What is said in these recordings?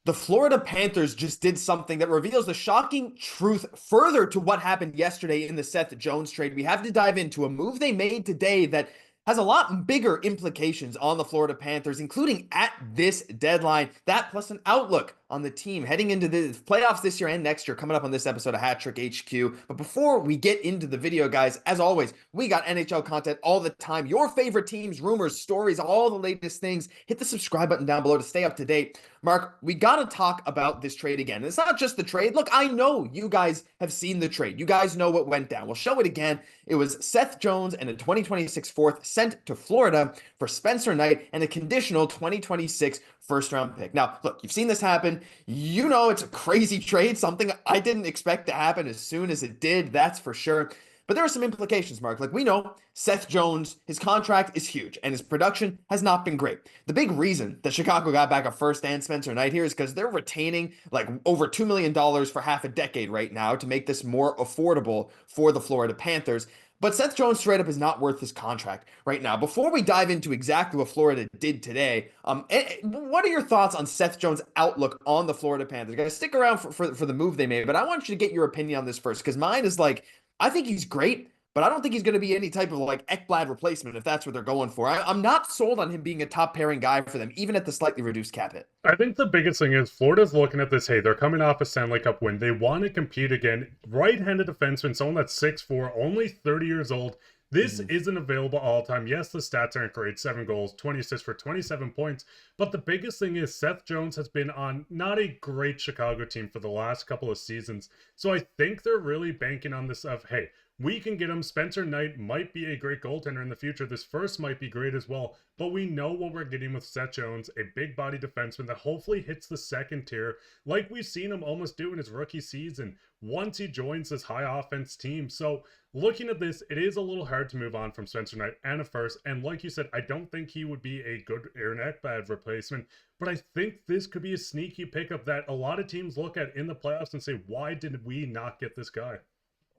The Florida Panthers just did something that reveals the shocking truth further to what happened yesterday in the Seth Jones trade. We have to dive into a move they made today that has a lot bigger implications on the Florida Panthers, including at this deadline. That plus an outlook on the team heading into the playoffs this year and next year, coming up on this episode of Hat Trick HQ. But before we get into the video, guys, as always, we got NHL content all the time. Your favorite teams, rumors, stories, all the latest things. Hit the subscribe button down below to stay up to date. Mark, we got to talk about this trade again. It's not just the trade. Look, I know you guys have seen the trade. You guys know what went down. We'll show it again. It was Seth Jones and a 2026 fourth sent to Florida for Spencer Knight and a conditional 2026 first round pick. Now, look, you've seen this happen. You know it's a crazy trade, something I didn't expect to happen as soon as it did, that's for sure. But there are some implications, Mark. Like we know, Seth Jones, his contract is huge, and his production has not been great. The big reason that Chicago got back a first and Spencer Knight here is because they're retaining like over $2 million for half a decade right now to make this more affordable for the Florida Panthers. But Seth Jones straight up is not worth his contract right now. Before we dive into exactly what Florida did today, what are your thoughts on Seth Jones' outlook on the Florida Panthers? Guys, stick around for the move they made, but I want you to get your opinion on this first, because mine is like, I think he's great, but I don't think he's going to be any type of like Ekblad replacement if that's what they're going for. I'm not sold on him being a top pairing guy for them, even at the slightly reduced cap hit. I think the biggest thing is Florida's looking at this. Hey, they're coming off a Stanley Cup win. They want to compete again. Right-handed defenseman, someone that's 6'4", only 30 years old. This isn't available all the time. Yes, the stats aren't great. 7 goals, 20 assists for 27 points. But the biggest thing is Seth Jones has been on not a great Chicago team for the last couple of seasons. So I think they're really banking on this of, hey, we can get him. Spencer Knight might be a great goaltender in the future. This first might be great as well. But we know what we're getting with Seth Jones, a big body defenseman that hopefully hits the second tier like we've seen him almost do in his rookie season once he joins this high offense team. So looking at this, it is a little hard to move on from Spencer Knight and a first. And like you said, I don't think he would be a good Aaron Ekblad replacement. But I think this could be a sneaky pickup that a lot of teams look at in the playoffs and say, why did we not get this guy?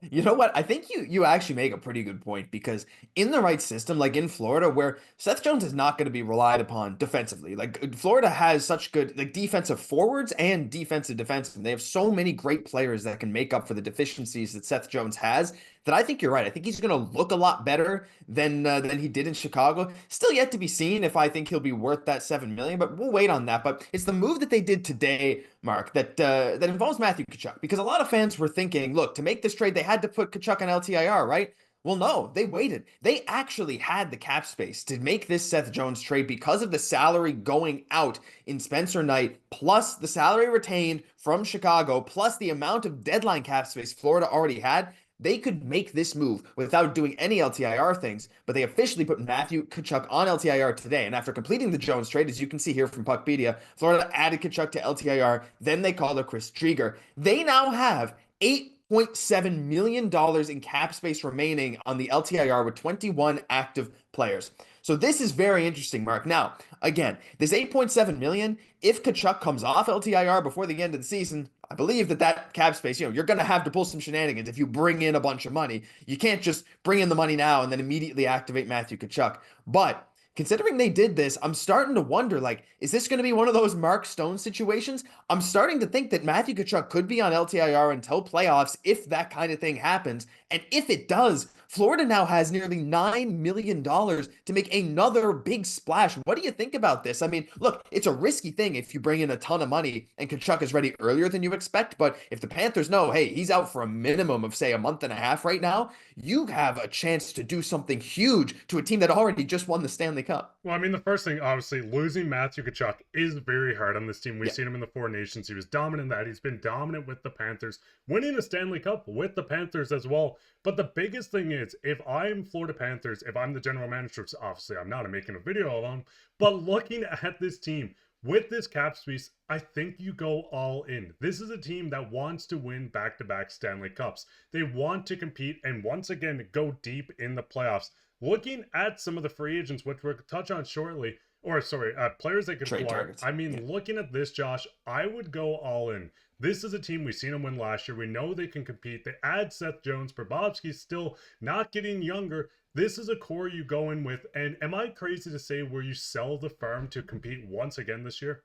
You know what? I think you actually make a pretty good point, because in the right system, like in Florida, where Seth Jones is not going to be relied upon defensively. Like Florida has such good like defensive forwards and defensive defensemen. They have so many great players that can make up for the deficiencies that Seth Jones has, that I think you're right. I think he's going to look a lot better than he did in Chicago. Still yet to be seen if I think he'll be worth that $7 million, but we'll wait on that. But it's the move that they did today, Mark, that involves Matthew Tkachuk, because a lot of fans were thinking, look, to make this trade, they had to put Tkachuk on LTIR, right? Well, no, they waited. They actually had the cap space to make this Seth Jones trade because of the salary going out in Spencer Knight, plus the salary retained from Chicago, plus the amount of deadline cap space Florida already had. They could make this move without doing any LTIR things, but they officially put Matthew Tkachuk on LTIR today. And after completing the Jones trade, as you can see here from Puckpedia, Florida added Tkachuk to LTIR. Then they called up Chris Driedger. They now have $8.7 million in cap space remaining on the LTIR with 21 active players. So this is very interesting, Mark. Now, again, this 8.7 million, if Tkachuk comes off LTIR before the end of the season, I believe that cap space, you're going to have to pull some shenanigans if you bring in a bunch of money. You can't just bring in the money now and then immediately activate Matthew Tkachuk. But considering they did this, I'm starting to wonder, like, is this going to be one of those Mark Stone situations? I'm starting to think that Matthew Tkachuk could be on LTIR until playoffs if that kind of thing happens. And if it does, Florida now has nearly $9 million to make another big splash. What do you think about this? I mean, look, it's a risky thing if you bring in a ton of money and Tkachuk is ready earlier than you expect. But if the Panthers know, hey, he's out for a minimum of, say, a month and a half right now, you have a chance to do something huge to a team that already just won the Stanley Cup. Well, I mean, the first thing, obviously, losing Matthew Tkachuk is very hard on this team. We've seen him in the Four Nations. He was dominant in that. He's been dominant with the Panthers, winning a Stanley Cup with the Panthers as well. But the biggest thing is, if I'm Florida Panthers, if I'm the general manager, obviously I'm not making a video of them, but looking at this team, with this cap space, I think you go all in. This is a team that wants to win back-to-back Stanley Cups. They want to compete and once again go deep in the playoffs. Looking at some of the free agents, which we'll touch on shortly, or sorry, players that could Trade fly. targets. I mean, looking at this, Josh, I would go all in. This is a team, we've seen them win last year. We know they can compete. They add Seth Jones. Bobrovsky's still not getting younger. This is a core you go in with. And am I crazy to say where you sell the farm to compete once again this year?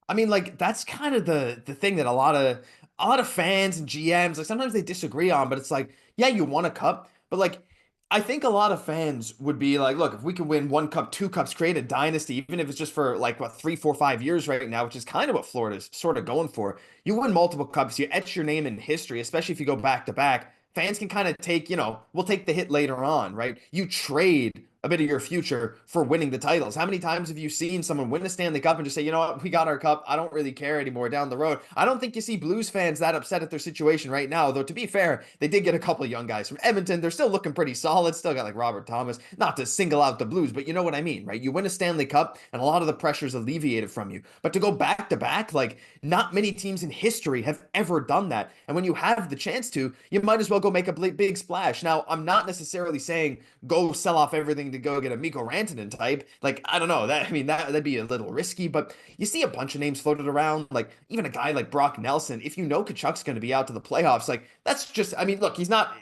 I mean, like that's kind of the thing that a lot of fans and GMs like sometimes they disagree on, but it's like, yeah, you won a cup, but like I think a lot of fans would be like, look, if we can win one cup, two cups, create a dynasty, even if it's just for like what 3, 4, 5 years right now, which is kind of what Florida's sort of going for. You win multiple cups, you etch your name in history, especially if you go back to back. Fans can kind of take, we'll take the hit later on, right? You trade a bit of your future for winning the titles. How many times have you seen someone win a Stanley Cup and just say, you know what, we got our cup. I don't really care anymore down the road. I don't think you see Blues fans that upset at their situation right now, though to be fair, they did get a couple of young guys from Edmonton. They're still looking pretty solid. Still got like Robert Thomas, not to single out the Blues, but you know what I mean, right? You win a Stanley Cup and a lot of the pressure is alleviated from you. But to go back to back, like not many teams in history have ever done that. And when you have the chance to, you might as well go make a big splash. Now, I'm not necessarily saying go sell off everything to go get a Mikko Rantanen type. Like, I don't know. That'd be a little risky, but you see a bunch of names floated around, like even a guy like Brock Nelson. If you know Tkachuk's going to be out to the playoffs, like that's just, I mean, look, he's not,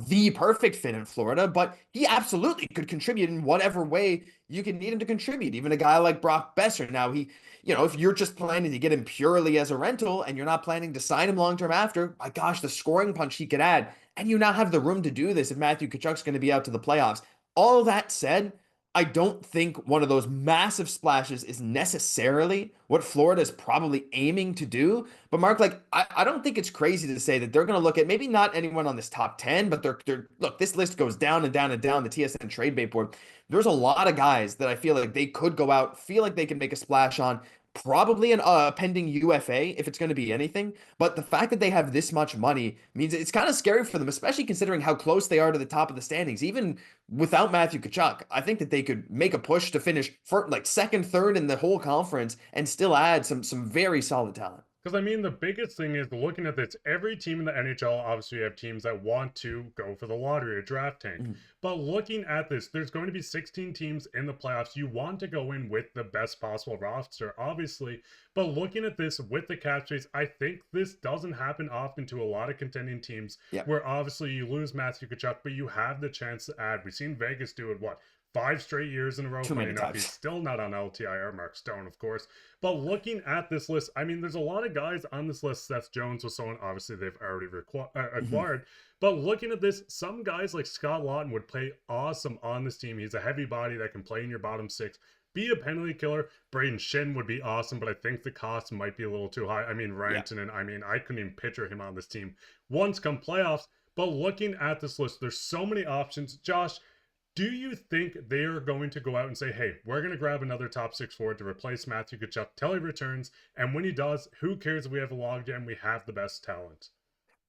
the perfect fit in Florida, but he absolutely could contribute in whatever way you can need him to contribute. Even a guy like Brock Besser. Now, if you're just planning to get him purely as a rental and you're not planning to sign him long term after, my gosh, the scoring punch he could add. And you now have the room to do this if Matthew Tkachuk's going to be out to the playoffs. All that said, I don't think one of those massive splashes is necessarily what Florida is probably aiming to do. But Mark, like, I don't think it's crazy to say that they're going to look at maybe not anyone on this top 10, but they're look, this list goes down and down and down the TSN trade bait board. There's a lot of guys that I feel like they could go out, feel like they can make a splash on. Probably an pending UFA if it's going to be anything. But the fact that they have this much money means it's kind of scary for them, especially considering how close they are to the top of the standings. Even without Matthew Tkachuk, I think that they could make a push to finish for like second, third in the whole conference and still add some very solid talent. Because I mean, the biggest thing is looking at this. Every team in the NHL, obviously, you have teams that want to go for the lottery or draft tank. Mm-hmm. But looking at this, there's going to be 16 teams in the playoffs. You want to go in with the best possible roster, obviously. But looking at this with the cap space, I think this doesn't happen often to a lot of contending teams. Yeah. Where obviously you lose Matthew Tkachuk, but you have the chance to add. We've seen Vegas do it. What? 5 straight years in a row. Too many Enough. times. He's still not on LTIR. Mark Stone, of course. But looking at this list, I mean, there's a lot of guys on this list. Seth Jones was someone obviously they've already acquired. But looking at this, some guys like Scott Laughton would play awesome on this team. He's a heavy body that can play in your bottom six, be a penalty killer. Braden Shin would be awesome, but I think the cost might be a little too high. I mean, Rantanen, I couldn't even picture him on this team once come playoffs. But looking at this list, there's so many options. Josh, do you think they are going to go out and say, hey, we're going to grab another top six forward to replace Matthew Tkachuk till he returns? And when he does, who cares if we have a logjam? We have the best talent.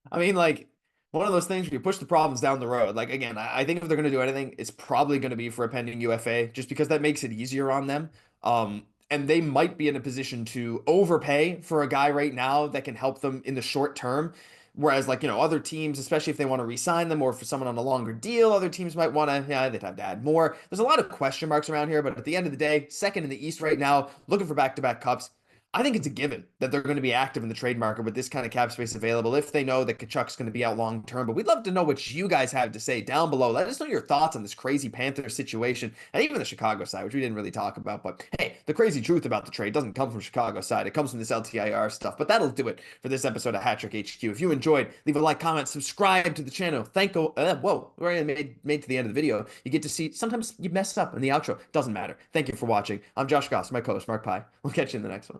I mean, like, one of those things where you push the problems down the road. Like, again, I think if they're going to do anything, it's probably going to be for a pending UFA, just because that makes it easier on them. And they might be in a position to overpay for a guy right now that can help them in the short term. Whereas, like, other teams, especially if they want to re-sign them or for someone on a longer deal, other teams might want to, yeah, they'd have to add more. There's a lot of question marks around here, but at the end of the day, second in the East right now, looking for back-to-back cups. I think it's a given that they're going to be active in the trade market with this kind of cap space available if they know that Tkachuk's going to be out long term. But we'd love to know what you guys have to say down below. Let us know your thoughts on this crazy Panthers situation and even the Chicago side, which we didn't really talk about. But hey, the crazy truth about the trade doesn't come from Chicago side. It comes from this LTIR stuff. But that'll do it for this episode of Hat Trick HQ. If you enjoyed, leave a like, comment, subscribe to the channel. Whoa, we're already made to the end of the video. You get to see, sometimes you mess up in the outro. Doesn't matter. Thank you for watching. I'm Josh Gosse, my co-host Mark Pye. We'll catch you in the next one.